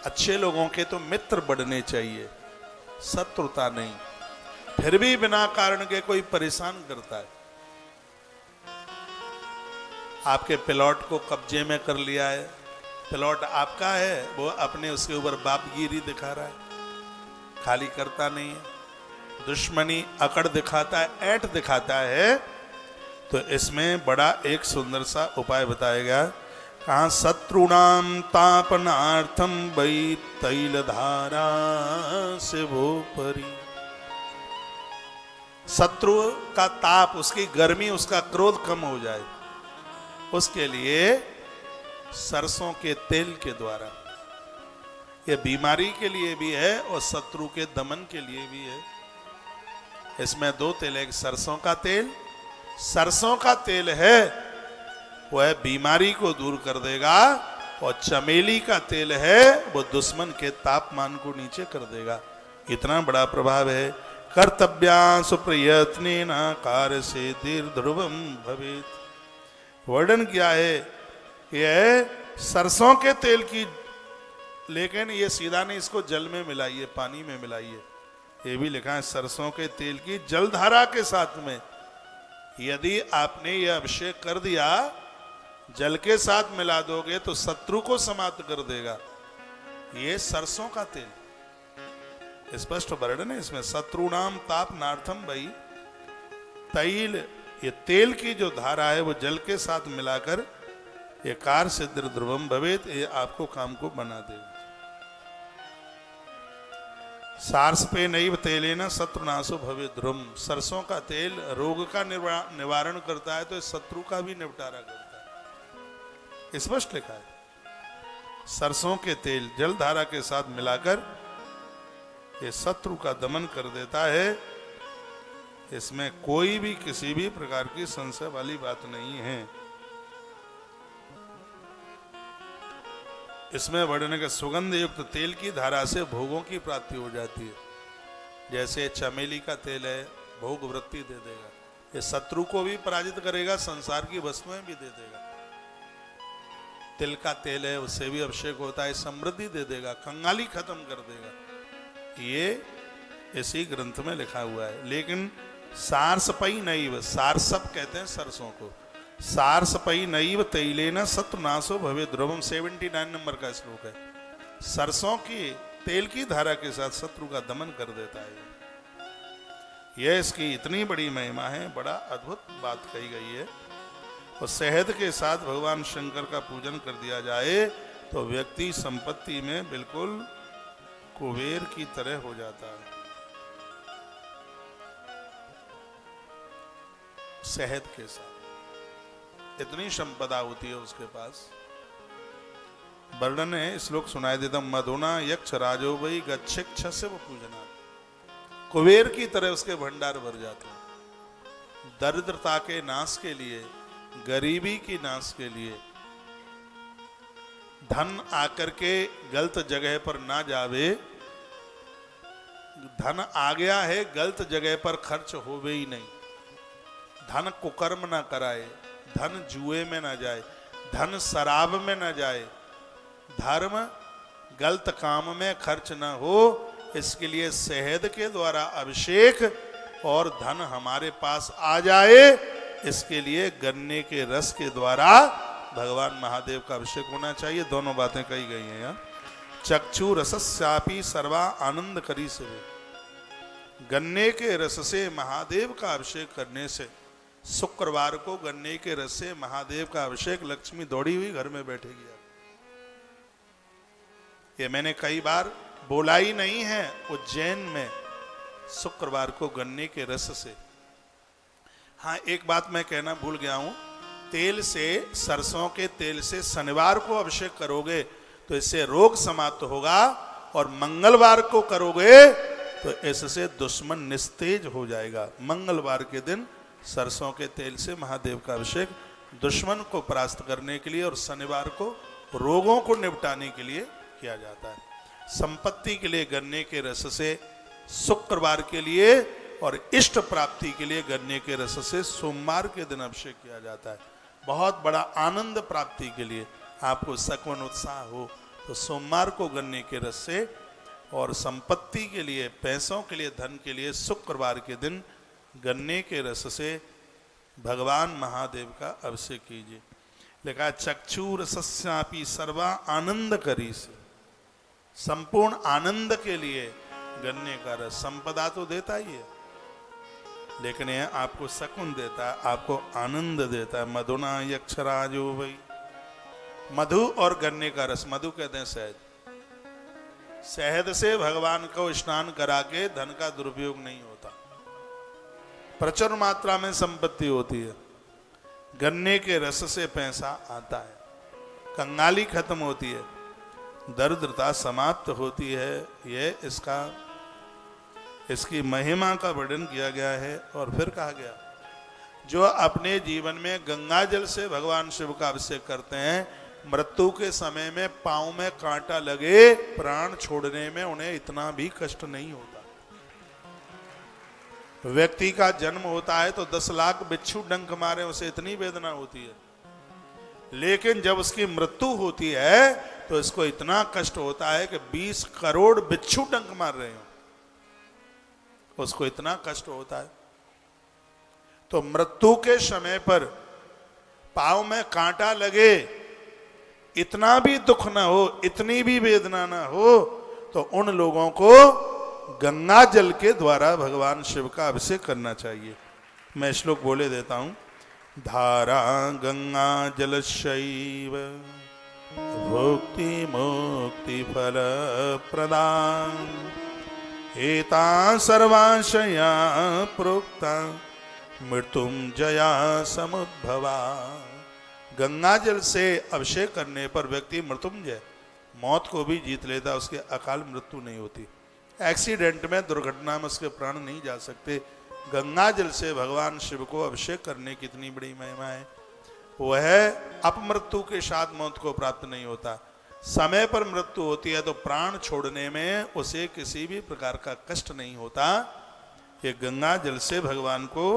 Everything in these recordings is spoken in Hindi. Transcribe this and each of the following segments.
अच्छे लोगों के तो मित्र बढ़ने चाहिए, शत्रुता नहीं। फिर भी बिना कारण के कोई परेशान करता है, आपके प्लॉट को कब्जे में कर लिया है, प्लॉट आपका है, वो अपने उसके ऊपर बापगिरी दिखा रहा है, खाली करता नहीं है, दुश्मनी अकड़ दिखाता है, ऐंठ दिखाता है। तो इसमें बड़ा एक सुंदर सा उपाय बताया गया, कहा शत्रुणाम तापनार्थम वै तैल धारा से वो परी। शत्रु का ताप, उसकी गर्मी, उसका क्रोध कम हो जाए, उसके लिए सरसों के तेल के द्वारा, यह बीमारी के लिए भी है और शत्रु के दमन के लिए भी है। इसमें दो तेल, एक सरसों का तेल, सरसों का तेल है वह बीमारी को दूर कर देगा, और चमेली का तेल है वो दुश्मन के तापमान को नीचे कर देगा। इतना बड़ा प्रभाव है। कर्तव्या सुप्रयत्नेन कार्य से ध्रुवम भवेत। वर्णन किया है यह सरसों के तेल की, लेकिन ये सीधा नहीं, इसको जल में मिलाइए, पानी में मिलाइए। ये भी लिखा है सरसों के तेल की जलधारा के साथ में, यदि आपने यह अभिषेक कर दिया, जल के साथ मिला दोगे तो शत्रु को समाप्त कर देगा। ये सरसों का तेल स्पष्ट वर्णन है इसमें। शत्रुनाम तापनार्थम वै तैल, ये तेल की जो धारा है वो जल के साथ मिलाकर ये कार्य सिद्ध ध्रुवम भवेत, ये आपको काम को बना देगा। सार्स पे नैव तेलेन शत्रुनाशो भवे ध्रुवम। सरसों का तेल रोग का निवारण करता है, तो शत्रु का भी निपटारा करता है, स्पष्ट लिखा है। सरसों के तेल जल धारा के साथ मिलाकर ये शत्रु का दमन कर देता है। इसमें कोई भी किसी भी प्रकार की संशय वाली बात नहीं है। इसमें वर्णन का सुगंध युक्त तेल की धारा से भोगों की प्राप्ति हो जाती है। जैसे चमेली का तेल है, भोग वृत्ति दे देगा, ये शत्रु को भी पराजित करेगा, संसार की वस्तुएं भी दे देगा। तिल का तेल है, उससे भी अभिषेक होता है, समृद्धि दे देगा, कंगाली खत्म कर देगा। ये इसी ग्रंथ में लिखा हुआ है। लेकिन सारसपई नैव, सारसप कहते हैं सरसों को, सारसपई नैव तैलेन शत्रुनाशो भवे ध्रुवम। 79 नंबर का श्लोक है। सरसों की तेल की धारा के साथ शत्रु का दमन कर देता है। यह इसकी इतनी बड़ी महिमा है, बड़ा अद्भुत बात कही गई है। और शहद के साथ भगवान शंकर का पूजन कर दिया जाए तो व्यक्ति संपत्ति में बिल्कुल कुबेर की तरह हो जाता है। शहद के साथ इतनी संपदा होती है उसके पास। वर्णन है, श्लोक सुनाई देता, मधुना यक्ष राजो वै गच्छिक्ष से वो पूजना। कुबेर की तरह उसके भंडार भर जाते हैं। दरिद्रता के नाश के लिए, गरीबी की नाश के लिए, धन आकर के गलत जगह पर ना जावे। धन आ गया है, गलत जगह पर खर्च होवे ही नहीं। धन कुकर्म ना कराए, धन जुए में ना जाए, धन शराब में ना जाए, धर्म गलत काम में खर्च ना हो, इसके लिए शहद के द्वारा अभिषेक और धन हमारे पास आ जाए, इसके लिए गन्ने के रस के द्वारा भगवान महादेव का अभिषेक होना चाहिए। दोनों बातें कही गई हैं यहाँ। चक्षु रसस्यापि सर्वा आनंद करी से, गन्ने के रस से महादेव का अभिषेक करने से, शुक्रवार को गन्ने के रस से महादेव का अभिषेक, लक्ष्मी दौड़ी हुई घर में बैठेगी। ये मैंने कई बार बोला ही नहीं है। उज्जैन में शुक्रवार को गन्ने के रस से। हाँ, एक बात मैं कहना भूल गया हूं, तेल से, सरसों के तेल से शनिवार को अभिषेक करोगे तो इससे रोग समाप्त होगा, और मंगलवार को करोगे तो इससे दुश्मन निस्तेज हो जाएगा। मंगलवार के दिन सरसों के तेल से महादेव का अभिषेक दुश्मन को परास्त करने के लिए, और शनिवार को रोगों को निपटाने के लिए किया जाता है। संपत्ति के लिए गन्ने के रस से शुक्रवार के लिए, और इष्ट प्राप्ति के लिए गन्ने के रस से सोमवार के दिन अभिषेक किया जाता है। बहुत बड़ा आनंद प्राप्ति के लिए, आपको सकवन उत्साह हो, तो सोमवार को गन्ने के रस से, और संपत्ति के लिए, पैसों के लिए, धन के लिए शुक्रवार के दिन गन्ने के रस से भगवान महादेव का अभिषेक कीजिए। लिखा चक्षु रसस्यापि सर्वा आनंद करी से, संपूर्ण आनंद के लिए गन्ने का रस। संपदा तो देता ही है, लेकिन यह आपको सकून देता है, आपको आनंद देता है। मधुना यक्षराजो वही, मधु और गन्ने का रस, मधु कहते हैं शहद, शहद से भगवान को स्नान करा के धन का दुरुपयोग नहीं होता, प्रचुर मात्रा में संपत्ति होती है। गन्ने के रस से पैसा आता है, कंगाली खत्म होती है, दरिद्रता समाप्त होती है। यह इसकी महिमा का वर्णन किया गया है। और फिर कहा गया, जो अपने जीवन में गंगा जल से भगवान शिव का अभिषेक करते हैं, मृत्यु के समय में पांव में कांटा लगे, प्राण छोड़ने में उन्हें इतना भी कष्ट नहीं होता। व्यक्ति का जन्म होता है तो 10 लाख बिच्छू डंक मारे, उसे इतनी वेदना होती है, लेकिन जब उसकी मृत्यु होती है तो इसको इतना कष्ट होता है कि 20 करोड़ बिच्छू डंक मार रहे हो, उसको इतना कष्ट होता है। तो मृत्यु के समय पर पांव में कांटा लगे, इतना भी दुख ना हो, इतनी भी वेदना ना हो, तो उन लोगों को गंगा जल के द्वारा भगवान शिव का अभिषेक करना चाहिए। मैं श्लोक बोले देता हूं। धारा गंगा जल शैव भुक्ति मुक्ति फल प्रदान एता सर्वाशया प्रोक्ता मृत्युंजया समुद्भवा। गंगा जल से अभिषेक करने पर व्यक्ति मृत्युंजय, मौत को भी जीत लेता, उसके अकाल मृत्यु नहीं होती, एक्सीडेंट में, दुर्घटना में उसके प्राण नहीं जा सकते। गंगा जल से भगवान शिव को अभिषेक करने की इतनी बड़ी महिमा है। वह अपमृत्यु के साथ मौत को प्राप्त नहीं होता, समय पर मृत्यु होती है तो प्राण छोड़ने में उसे किसी भी प्रकार का कष्ट नहीं होता। ये गंगा जल से भगवान को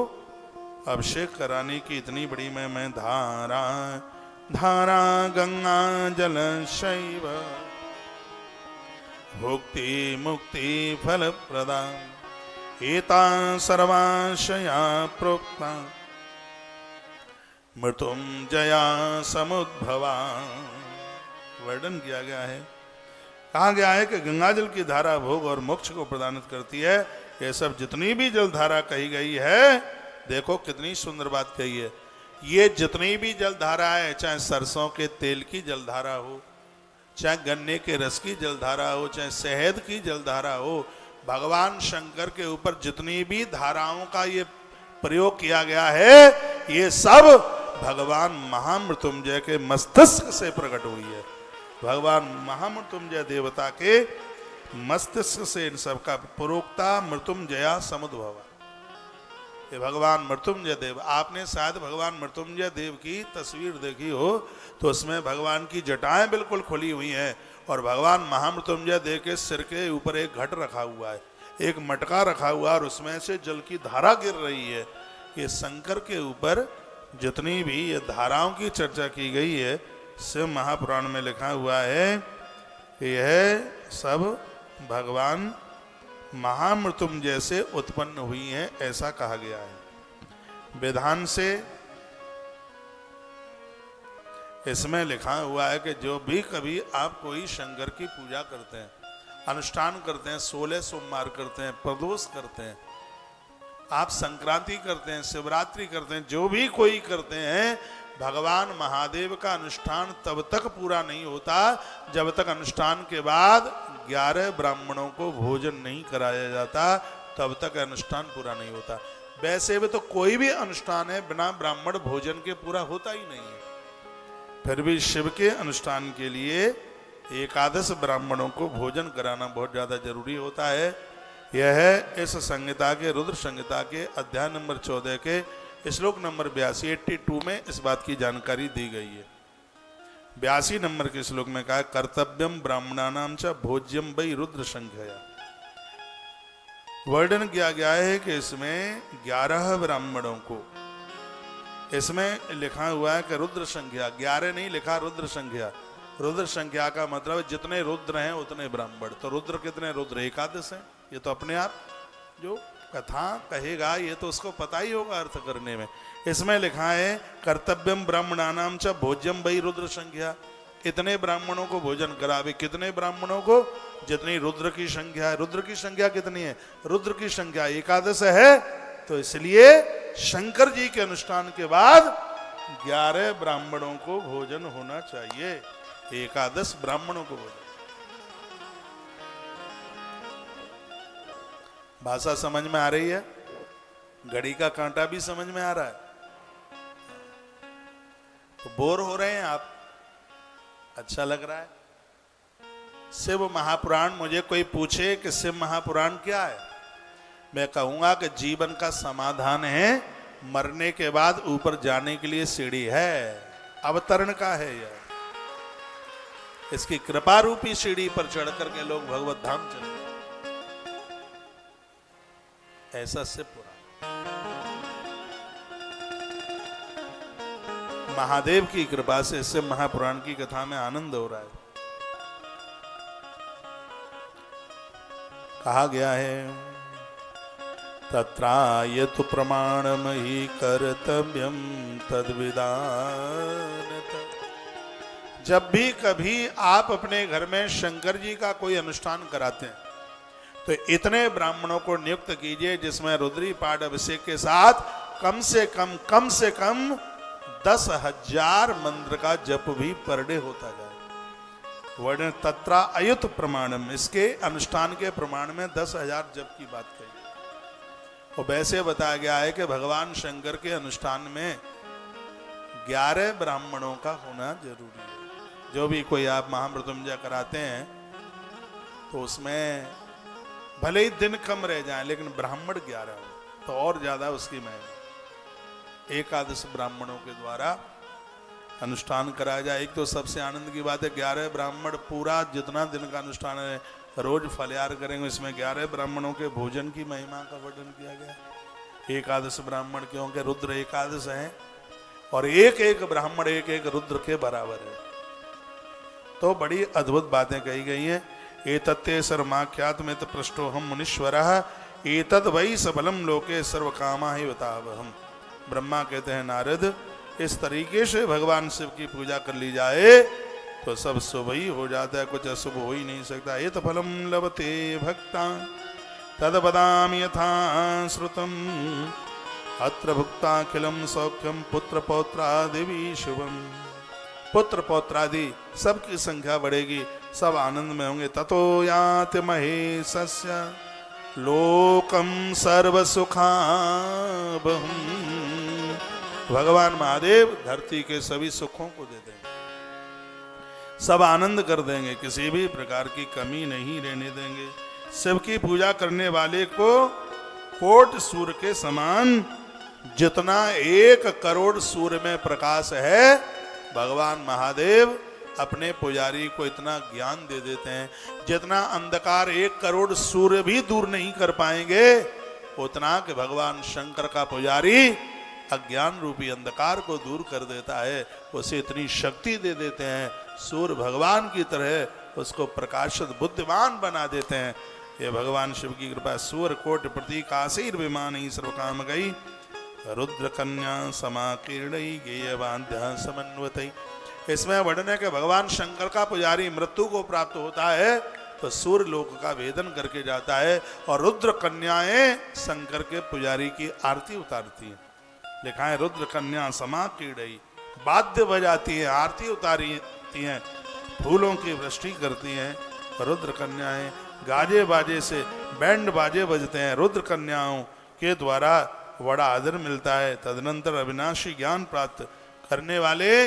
अभिषेक कराने की इतनी बड़ी महिमा है। धारा धारा गंगा जल शैव भुक्ति मुक्ति फल प्रदान एता सर्वाशया प्रोक्ता मृत्युंजया समुद्भवा। वर्णन किया गया है, कहा गया है कि गंगा जल की धारा भोग और मोक्ष को प्रदान करती है। ये सब जितनी भी जल धारा कही गई है, देखो कितनी सुंदर बात कही है। ये जितनी भी जल धारा है, चाहे सरसों के तेल की जल धारा हो, चाहे गन्ने के रस की जलधारा हो, चाहे शहद की जलधारा हो, भगवान शंकर के ऊपर जितनी भी धाराओं का ये प्रयोग किया गया है, ये सब भगवान महामृत्युंजय के मस्तिष्क से प्रकट हुई है। भगवान महामृत्युंजय देवता के मस्तिष्क से इन सब का प्रोक्ता मृत्युंजया समुद्भवा। ये भगवान मृत्युंजय देव, आपने शायद भगवान मृत्युंजय देव की तस्वीर देखी हो, तो उसमें भगवान की जटाएं बिल्कुल खुली हुई हैं और भगवान महामृत्युंजय देव के सिर के ऊपर एक घट रखा हुआ है, एक मटका रखा हुआ है और उसमें से जल की धारा गिर रही है। ये शंकर के ऊपर जितनी भी ये धाराओं की चर्चा की गई है, शिव महापुराण में लिखा हुआ है कि यह सब भगवान महामृत्युंजय से उत्पन्न हुई हैं, ऐसा कहा गया है वेदांत से। इसमें लिखा हुआ है कि जो भी कभी आप कोई शंकर की पूजा करते हैं, अनुष्ठान करते हैं, 16 सोमवार करते हैं, प्रदोष करते हैं, आप संक्रांति करते हैं, शिवरात्रि करते हैं, जो भी कोई करते हैं, भगवान महादेव का अनुष्ठान तब तक पूरा नहीं होता जब तक अनुष्ठान के बाद 11 ब्राह्मणों को भोजन नहीं कराया जाता, तब तक अनुष्ठान पूरा नहीं होता। वैसे भी तो कोई भी अनुष्ठान है बिना ब्राह्मण भोजन के पूरा होता ही नहीं है, फिर भी शिव के अनुष्ठान के लिए एकादश ब्राह्मणों को भोजन कराना बहुत ज्यादा जरूरी होता है। यह है इस संहिता के, रुद्र संहिता के अध्याय नंबर 14 के श्लोक नंबर 82 में इस बात की जानकारी दी गई है। 82 नंबर के श्लोक में कहा, कर्तव्यम ब्राह्मणानाम च भोज्यम वै रुद्र संख्या। वर्णन किया गया है कि इसमें 11 ब्राह्मणों को, इसमें लिखा हुआ है कि रुद्र संख्या, 11 नहीं लिखा, रुद्र संख्या, रुद्र संख्या का मतलब जितने रुद्र हैं उतने ब्राह्मण। तो रुद्र कितने? रुद्र एकादश हैं। ये तो अपने आप जो कथा कहेगा ये तो उसको पता ही होगा अर्थ करने में। इसमें लिखा है कर्तव्यम ब्राह्मणानाम च भोज्यम वही रुद्र संख्या। इतने ब्राह्मणों को भोजन करावे। कितने ब्राह्मणों को? जितनी रुद्र की संख्या है। रुद्र की संख्या कितनी है? रुद्र की संख्या एकादश है। तो इसलिए शंकर जी के अनुष्ठान के बाद 11 ब्राह्मणों को भोजन होना चाहिए। एकादश ब्राह्मणों को भोजन। भाषा समझ में आ रही है? घड़ी का कांटा भी समझ में आ रहा है? तो बोर हो रहे हैं आप? अच्छा लग रहा है? शिव महापुराण, मुझे कोई पूछे कि शिव महापुराण क्या है, मैं कहूंगा कि जीवन का समाधान है। मरने के बाद ऊपर जाने के लिए सीढ़ी है, अवतरण का है यह। इसकी कृपा रूपी सीढ़ी पर चढ़ करके लोग भगवत धाम चले गए। ऐसा शिव पुराण। महादेव की कृपा से इससे महापुराण की कथा में आनंद हो रहा है। कहा गया है तत्रायतु प्रमाणम ही कर्तव्यम तद्विदानत। जब भी कभी आप अपने घर में शंकर जी का कोई अनुष्ठान कराते हैं तो इतने ब्राह्मणों को नियुक्त कीजिए जिसमें रुद्री पाठ अभिषेक के साथ कम से कम 10,000 मंत्र का जप भी पर डे होता जाए। वर्ण तत्रा अयुत प्रमाणम, इसके अनुष्ठान के प्रमाण में 10,000 जप की बात कही। और वैसे बताया गया है कि भगवान शंकर के अनुष्ठान में 11 ब्राह्मणों का होना जरूरी है। जो भी कोई आप महामृत्युंजय कराते हैं तो उसमें भले ही दिन कम रह जाए लेकिन ब्राह्मण 11 हो तो और ज्यादा उसकी महिमा। एकादश ब्राह्मणों के द्वारा अनुष्ठान कराया जाए। एक तो सबसे आनंद की बात है 11 ब्राह्मण पूरा जितना दिन का अनुष्ठान है रोज फलयार करेंगे, इसमें 11 ब्राह्मणों के भोजन की महिमा का वर्णन किया गया। एकादश ब्राह्मण क्योंकि रुद्र एकादश हैं और एक एक ब्राह्मण एक एक रुद्र के बराबर है। तो बड़ी अद्भुत बातें कही गई हैं। एतत्ते सर्वमाख्यातमित पृष्ठोहम मुनीश्वरः एतद् वै सबलम लोके सर्व कामा ही बतावहम। ब्रह्मा कहते हैं नारद, इस तरीके से भगवान शिव की पूजा कर ली जाए तो सब शुभ ही हो जाता है, कुछ अशुभ हो ही नहीं सकता। एत फलम लभते भक्ता तद बदामि यथा श्रुतम अत्र भुक्ताखिलम सौख्यम पुत्र पौत्रादि भी शुभम। पुत्र पौत्रादि सबकी संख्या बढ़ेगी, सब आनंद में होंगे। ततो याति महेशस्य लोकम सर्व सुखावहम्। भगवान महादेव धरती के सभी सुखों को दे देंगे, सब आनंद कर देंगे, किसी भी प्रकार की कमी नहीं रहने देंगे। शिव की पूजा करने वाले को कोट सूर्य के समान, जितना 1 करोड़ सूर्य में प्रकाश है, भगवान महादेव अपने पुजारी को इतना ज्ञान दे देते हैं जितना अंधकार 1 करोड़ सूर्य भी दूर नहीं कर पाएंगे, उतना कि भगवान शंकर का पुजारी अज्ञान रूपी अंधकार को दूर कर देता है। उसे इतनी शक्ति दे देते हैं, सूर्य भगवान की तरह उसको प्रकाशित बुद्धिमान बना देते हैं। ये भगवान शिव की कृपा। सूर्य कोट प्रतीक आशीर विमान ही सर्व काम गई रुद्र कन्या समाकीर्णई गेयवाद्य समन्वतई। इसमें वर्णन है कि भगवान शंकर का पुजारी मृत्यु को प्राप्त होता है तो सूर्य लोक का वेदन करके जाता है और रुद्र कन्याएं शंकर के पुजारी की आरती उतारती हैं। लिखा है रुद्र कन्या समाकीर्णई, वाद्य बजाती है, आरती उतारती हैं, फूलों की वृष्टि करती हैं। रुद्र कन्याएं गाजे बाजे से, बैंड बाजे बजते हैं। रुद्र कन्याओं के द्वारा बड़ा आदर मिलता है। तदनंतर अविनाशी ज्ञान प्राप्त करने वाले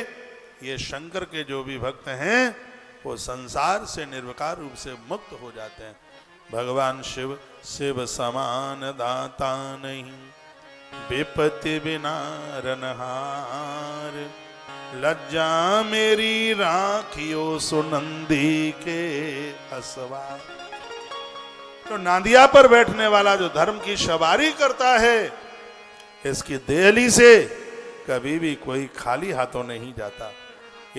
ये शंकर के जो भी भक्त हैं वो संसार से निर्विकार रूप से मुक्त हो जाते हैं। भगवान शिव शिव समान दाता नहीं, विपत्ति बिना रनहार। लज्जा मेरी राखियो सुनंदी के असवार। तो नांदिया पर बैठने वाला जो धर्म की सवारी करता है, इसकी देहली से कभी भी कोई खाली हाथों नहीं जाता।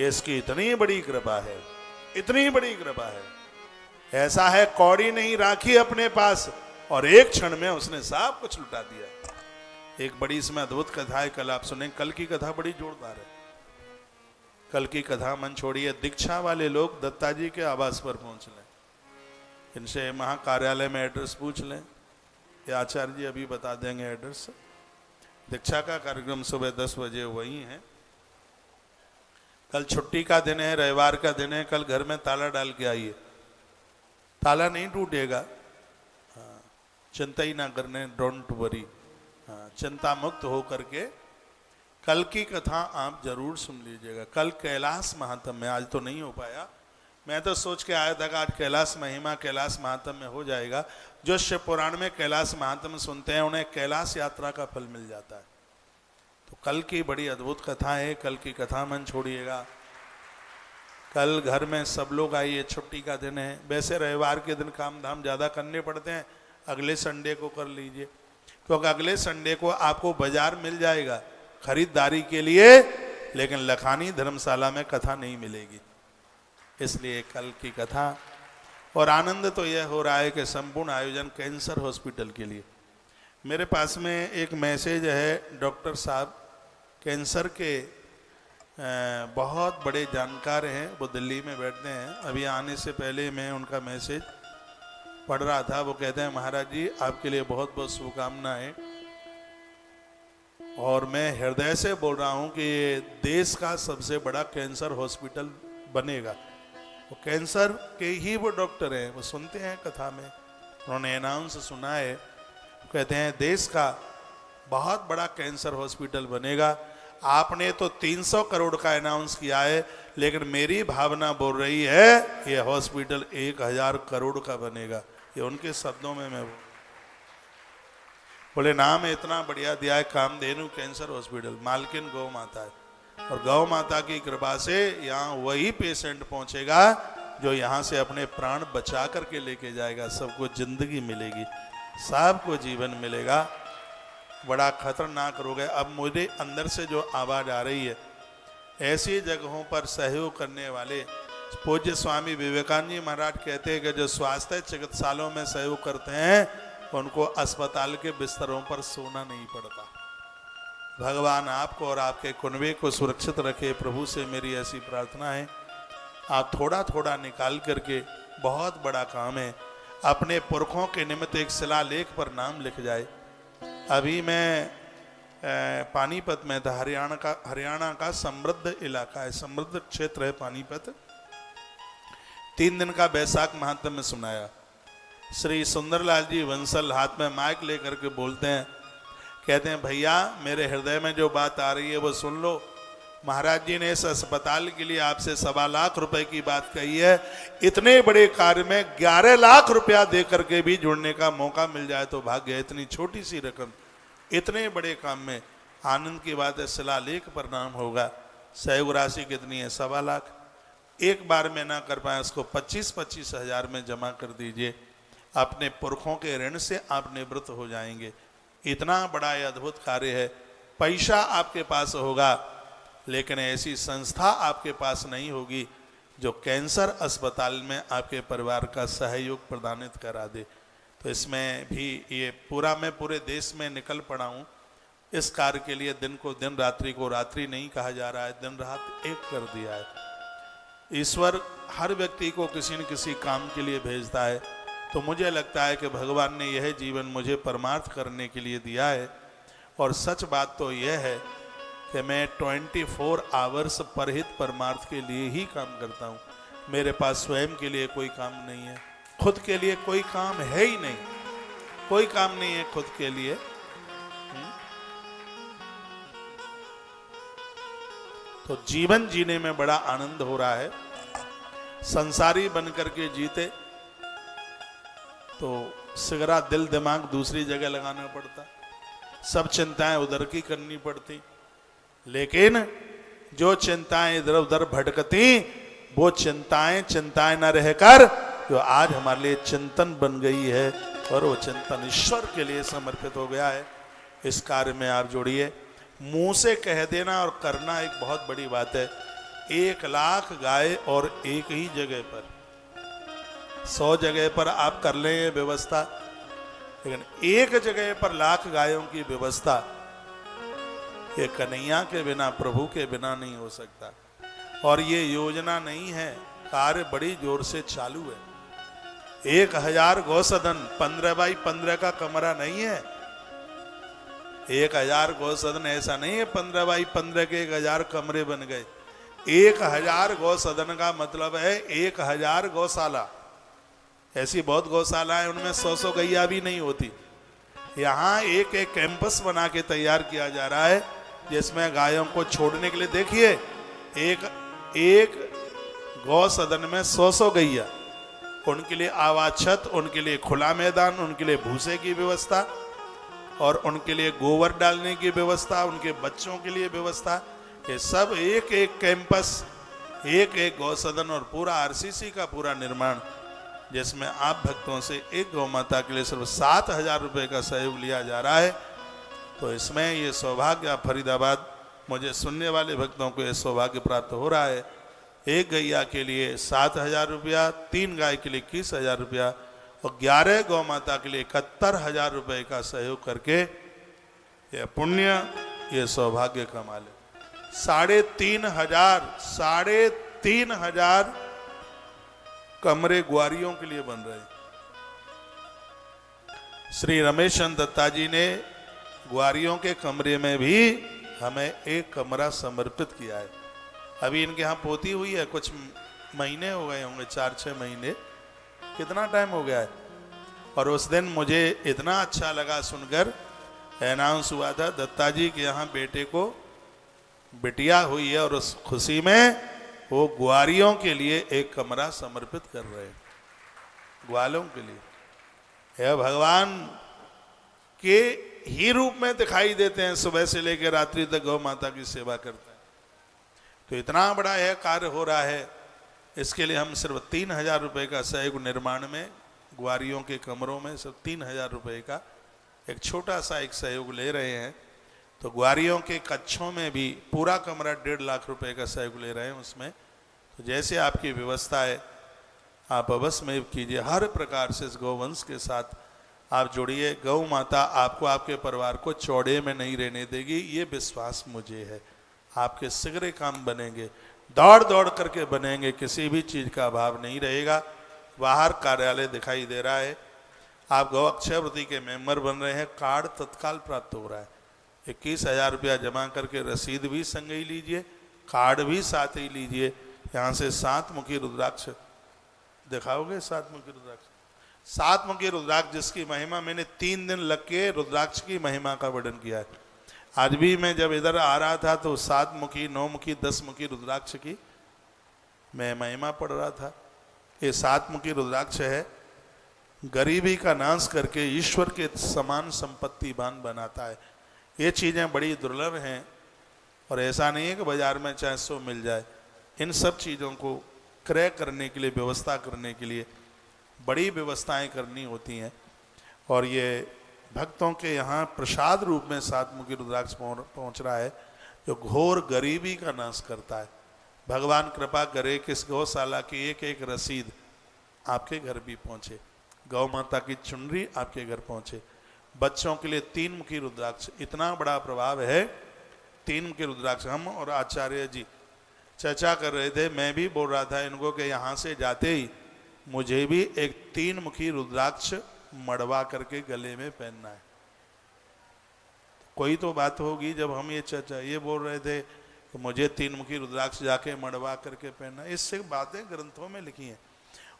ये इसकी इतनी बड़ी कृपा है, इतनी बड़ी कृपा है। ऐसा है कौड़ी नहीं राखी अपने पास और एक क्षण में उसने सब कुछ लुटा दिया। एक बड़ी इसमें अद्भुत कथा है, कल आप सुने। कल की कथा बड़ी जोरदार है। कल की कथा मन छोड़िए, दीक्षा वाले लोग दत्ता जी के आवास पर पहुंच लें, इनसे महाकार्यालय में एड्रेस पूछ लें, ये आचार्य जी अभी बता देंगे एड्रेस। दीक्षा का कार्यक्रम सुबह 10 बजे वही है। कल छुट्टी का दिन है, रविवार का दिन है। कल घर में ताला डाल के आइए, ताला नहीं टूटेगा। हाँ, चिंता ही ना करने, डोंट वरी। हाँ, चिंता मुक्त हो करके कल की कथा आप जरूर सुन लीजिएगा। कल कैलाश महात्म्य, आज तो नहीं हो पाया। मैं तो सोच के आया था कि आज कैलाश महिमा, कैलाश महात्म्य हो जाएगा। जो शिव पुराण में कैलाश महात्म्य सुनते हैं उन्हें कैलाश यात्रा का फल मिल जाता है। तो कल की बड़ी अद्भुत कथा है, कल की कथा मन छोड़िएगा। कल घर में सब लोग आइए, छुट्टी का दिन है। वैसे रविवार के दिन काम धाम ज़्यादा करने पड़ते हैं, अगले संडे को कर लीजिए, क्योंकि अगले संडे को आपको बाजार मिल जाएगा खरीदारी के लिए, लेकिन लखानी धर्मशाला में कथा नहीं मिलेगी। इसलिए कल की कथा। और आनंद तो यह हो रहा है कि संपूर्ण आयोजन कैंसर हॉस्पिटल के लिए। मेरे पास में एक मैसेज है, डॉक्टर साहब कैंसर के बहुत बड़े जानकार हैं, वो दिल्ली में बैठते हैं। अभी आने से पहले मैं उनका मैसेज पढ़ रहा था। वो कहते हैं, महाराज जी आपके लिए बहुत बहुत शुभकामनाएं, और मैं हृदय से बोल रहा हूं कि ये देश का सबसे बड़ा कैंसर हॉस्पिटल बनेगा। वो कैंसर के ही वो डॉक्टर हैं, वो सुनते हैं कथा में, उन्होंने अनाउंस सुना है। कहते हैं देश का बहुत बड़ा कैंसर हॉस्पिटल बनेगा। आपने तो 300 करोड़ का अनाउंस किया है, लेकिन मेरी भावना बोल रही है ये हॉस्पिटल 1000 करोड़ का बनेगा। ये उनके शब्दों में मैं बोले, नाम इतना बढ़िया दिया है, कामधेनु कैंसर हॉस्पिटल। मालकिन गौ माता है, और गौ माता की कृपा से यहाँ वही पेशेंट पहुंचेगा जो यहाँ से अपने प्राण बचा करके लेके जाएगा। सबको जिंदगी मिलेगी, सबको जीवन मिलेगा। बड़ा खतरनाक रोग है। अब मुझे अंदर से जो आवाज आ रही है, ऐसी जगहों पर सहयोग करने वाले पूज्य स्वामी विवेकानंद जी महाराज कहते हैं कि जो स्वास्थ्य चिकित्सालयों में सहयोग करते हैं उनको अस्पताल के बिस्तरों पर सोना नहीं पड़ता। भगवान आपको और आपके कुनबे को सुरक्षित रखे, प्रभु से मेरी ऐसी प्रार्थना है। आप थोड़ा थोड़ा निकाल करके, बहुत बड़ा काम है, अपने पुरखों के निमित्त एक शिलालेख पर नाम लिख जाए। अभी मैं पानीपत में था, हरियाणा का समृद्ध इलाका है, समृद्ध क्षेत्र है पानीपत। 3 दिन का बैसाख महात्म्य सुनाया। श्री सुंदरलाल जी वंसल हाथ में माइक लेकर के बोलते हैं, कहते हैं भैया मेरे हृदय में जो बात आ रही है वो सुन लो। महाराज जी ने इस अस्पताल के लिए आपसे 1.25 लाख रुपए की बात कही है। इतने बड़े कार्य में 11 लाख रुपया दे करके भी जुड़ने का मौका मिल जाए तो भाग्य। इतनी छोटी सी रकम इतने बड़े काम में, आनंद की बात है। शिलालेख पर नाम होगा। सहयोग राशि कितनी है? 1.25 लाख। एक बार में ना कर पाए उसको 25-25 हजार में जमा कर दीजिए। अपने पुरखों के ऋण से आप निवृत्त हो जाएंगे। इतना बड़ा यह अद्भुत कार्य है। पैसा आपके पास होगा, लेकिन ऐसी संस्था आपके पास नहीं होगी जो कैंसर अस्पताल में आपके परिवार का सहयोग प्रदानित करा दे। तो इसमें भी ये पूरा, मैं पूरे देश में निकल पड़ा हूँ इस कार्य के लिए। दिन को दिन, रात्रि को रात्रि नहीं कहा जा रहा है, दिन रात एक कर दिया है। ईश्वर हर व्यक्ति को किसी न किसी काम के लिए भेजता है। तो मुझे लगता है कि भगवान ने यह जीवन मुझे परमार्थ करने के लिए दिया है। और सच बात तो यह है कि मैं 24 आवर्स परहित परमार्थ के लिए ही काम करता हूँ। मेरे पास स्वयं के लिए कोई काम नहीं है, खुद के लिए कोई काम है ही नहीं, कोई काम नहीं है खुद के लिए। तो जीवन जीने में बड़ा आनंद हो रहा है। संसारी बन करके जीते तो सिगरा दिल दिमाग दूसरी जगह लगाना पड़ता, सब चिंताएं उधर की करनी पड़ती। लेकिन जो चिंताएं इधर उधर भटकती, वो चिंताएं न रहकर जो आज हमारे लिए चिंतन बन गई है, और वो चिंतन ईश्वर के लिए समर्पित हो गया है। इस कार्य में आप जोड़िए। मुंह से कह देना और करना एक बहुत बड़ी बात है। 1,00,000 गाय और एक ही जगह पर, 100 जगह पर आप कर लें ये व्यवस्था, लेकिन एक जगह पर 1,00,000 गायों की व्यवस्था ये कन्हैया के बिना, प्रभु के बिना नहीं हो सकता। और ये योजना नहीं है, कार्य बड़ी जोर से चालू है। 1,000 गौसदन, 15 बाई 15 का कमरा नहीं है। 1,000 गौसदन ऐसा नहीं है 15 बाई 15 के 1,000 कमरे बन गए। 1,000 गौसदन का मतलब है 1,000 गौशाला। ऐसी बहुत गौशालाएं, उनमें 100 गैया भी नहीं होती। यहाँ एक एक कैंपस बना के तैयार किया जा रहा है, जिसमें गायों को छोड़ने के लिए, देखिए एक गौ सदन में 100 गैया, उनके लिए आवाज छत, उनके लिए खुला मैदान, उनके लिए भूसे की व्यवस्था, और उनके लिए गोबर डालने की व्यवस्था, उनके बच्चों के लिए व्यवस्था। ये सब एक एक कैंपस, एक एक गौ सदन और पूरा आरसीसी का पूरा निर्माण, जिसमें आप भक्तों से एक गौ माता के लिए सिर्फ 7,000 रुपये का सहयोग लिया जा रहा है। तो इसमें ये सौभाग्य, आप फरीदाबाद मुझे सुनने वाले भक्तों को ये सौभाग्य प्राप्त हो रहा है। एक गैया के लिए 7,000 रुपया, 3 गाय के लिए 21,000 रुपया और 11 गौ माता के लिए 71,000 रुपये का सहयोग करके ये पुण्य, ये सौभाग्य कमा ले। 3,500 कमरे ग्वारियों के लिए बन रहे हैं। श्री रमेश चंद्र दत्ता जी ने ग्वारियों के कमरे में भी हमें एक कमरा समर्पित किया है। अभी इनके यहाँ पोती हुई है, कुछ महीने हो गए होंगे, 4-6 महीने, कितना टाइम हो गया है। और उस दिन मुझे इतना अच्छा लगा सुनकर, अनाउंस हुआ था दत्ता जी के यहाँ बेटे को बिटिया हुई है, और उस खुशी में वो ग्वारियों के लिए एक कमरा समर्पित कर रहे हैं, ग्वालों के लिए। हे भगवान के ही रूप में दिखाई देते हैं, सुबह से लेकर रात्रि तक गौ माता की सेवा करते हैं। तो इतना बड़ा यह कार्य हो रहा है, इसके लिए हम सिर्फ 3,000 रुपये का सहयोग, निर्माण में ग्वारियों के कमरों में सिर्फ 3,000 रुपये का एक छोटा सा एक सहयोग ले रहे हैं। तो ग्वारियों के कच्छों में भी पूरा कमरा 1.5 लाख रुपए का सहयोग ले रहे हैं उसमें। तो जैसे आपकी व्यवस्था है आप अवश्य में कीजिए, हर प्रकार से इस गौवंश के साथ आप जुड़िए। गौ माता आपको, आपके परिवार को चौड़े में नहीं रहने देगी, ये विश्वास मुझे है। आपके शीघ्र काम बनेंगे, दौड़ दौड़ करके बनेंगे, किसी भी चीज़ का अभाव नहीं रहेगा। बाहर कार्यालय दिखाई दे रहा है, आप गौ अक्षय वृत्ति के मेंबर बन रहे हैं, कार्ड तत्काल प्राप्त हो रहा है। 21,000 रुपया जमा करके रसीद भी संग ही लीजिए, कार्ड भी साथ ही लीजिए। यहाँ से 7 मुखी रुद्राक्ष दिखाओगे, 7 मुखी रुद्राक्ष, 7 मुखी रुद्राक्ष जिसकी महिमा मैंने 3 दिन लग के रुद्राक्ष की महिमा का वर्णन किया है। आज भी मैं जब इधर आ रहा था तो 7 मुखी, 9 मुखी, 10 मुखी रुद्राक्ष की मैं महिमा पढ़ रहा था। ये 7 मुखी रुद्राक्ष है, गरीबी का नाश करके ईश्वर के समान संपत्तिवान बनाता है। ये चीज़ें बड़ी दुर्लभ हैं और ऐसा नहीं है कि बाजार में चाहे 100 मिल जाए। इन सब चीज़ों को क्रय करने के लिए, व्यवस्था करने के लिए बड़ी व्यवस्थाएं करनी होती हैं। और ये भक्तों के यहाँ प्रसाद रूप में 7 मुखी रुद्राक्ष पहुँच रहा है, जो घोर गरीबी का नाश करता है। भगवान कृपा करे कि इस गौशाला की एक एक रसीद आपके घर भी पहुँचे, गौ माता की चुनरी आपके घर पहुँचे। बच्चों के लिए 3 मुखी रुद्राक्ष, इतना बड़ा प्रभाव है 3 मुखी रुद्राक्ष। हम और आचार्य जी चर्चा कर रहे थे, मैं भी बोल रहा था इनको कि यहाँ से जाते ही मुझे भी एक 3 मुखी रुद्राक्ष मड़वा करके गले में पहनना है। कोई तो बात होगी जब हम ये चर्चा, ये बोल रहे थे कि मुझे 3 मुखी रुद्राक्ष जाके मड़वा करके पहनना। इससे बातें ग्रंथों में लिखी हैं,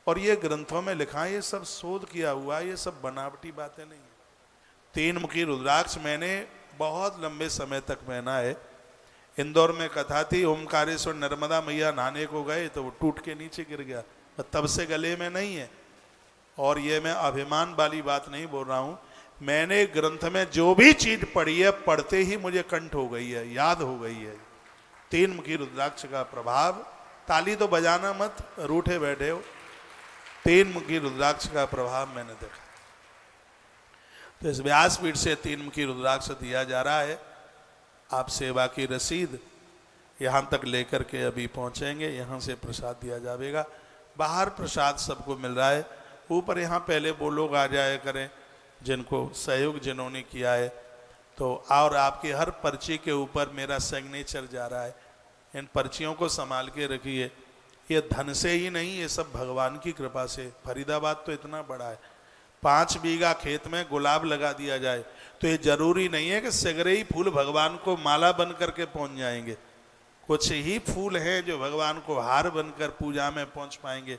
और ये ग्रंथों में लिखा है, ये सब शोध किया हुआ है, ये सब बनावटी बातें नहीं है। 3 मुखी रुद्राक्ष मैंने बहुत लंबे समय तक पहना है। इंदौर में कथा थी, ओमकारेश्वर नर्मदा मैया नहाने को गए तो वो टूट के नीचे गिर गया, तब से गले में नहीं है। और ये मैं अभिमान वाली बात नहीं बोल रहा हूँ, मैंने ग्रंथ में जो भी चीज पढ़ी है, पढ़ते ही मुझे कंठ हो गई है, याद हो गई है। 3 मुखी रुद्राक्ष का प्रभाव, ताली तो बजाना मत, रूठे बैठे हो। 3 मुखी रुद्राक्ष का प्रभाव मैंने देखा। तो इस व्यासपीठ से 3 मुखी रुद्राक्ष दिया जा रहा है। आप सेवा की रसीद यहाँ तक लेकर के अभी पहुँचेंगे, यहाँ से प्रसाद दिया जाएगा। बाहर प्रसाद सबको मिल रहा है, ऊपर यहाँ पहले वो लोग आ जाया करें जिनको सहयोग जिन्होंने किया है। तो और आपकी हर पर्ची के ऊपर मेरा सिग्नेचर जा रहा है, इन पर्चियों को संभाल के रखिए। ये धन से ही नहीं, ये सब भगवान की कृपा से। फरीदाबाद तो इतना बड़ा है, 5 बीघा खेत में गुलाब लगा दिया जाए तो ये जरूरी नहीं है कि सगरे ही फूल भगवान को माला बन करके पहुंच जाएंगे। कुछ ही फूल हैं जो भगवान को हार बनकर पूजा में पहुंच पाएंगे।